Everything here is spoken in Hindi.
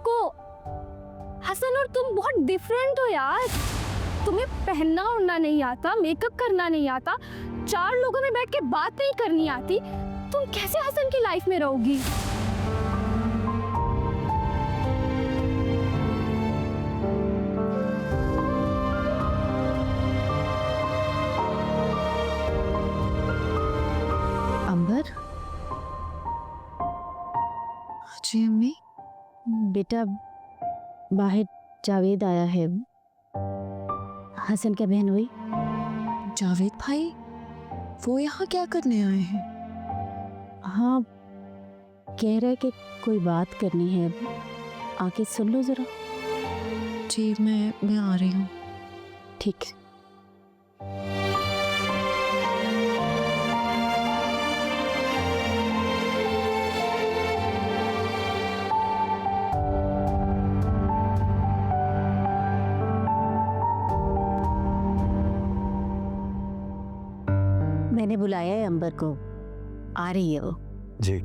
को। हसन और तुम बहुत डिफरेंट हो यार। तुम्हें पहनना ओढ़ना नहीं आता, मेकअप करना नहीं आता, 4 लोगों में बैठ के बात नहीं करनी आती। तुम कैसे हसन की लाइफ में रहोगी? अंबर, जी अम्मी। बेटा बाहर जावेद आया है। हसन क्या बहन हुई? जावेद भाई वो यहाँ क्या करने आए हैं? हाँ, कह रहा है कि कोई बात करनी है, आके सुन लो जरा। जी मैं आ रही हूँ। ठीक। मैंने बुलाया है अंबर को, आ रही है वो। जी।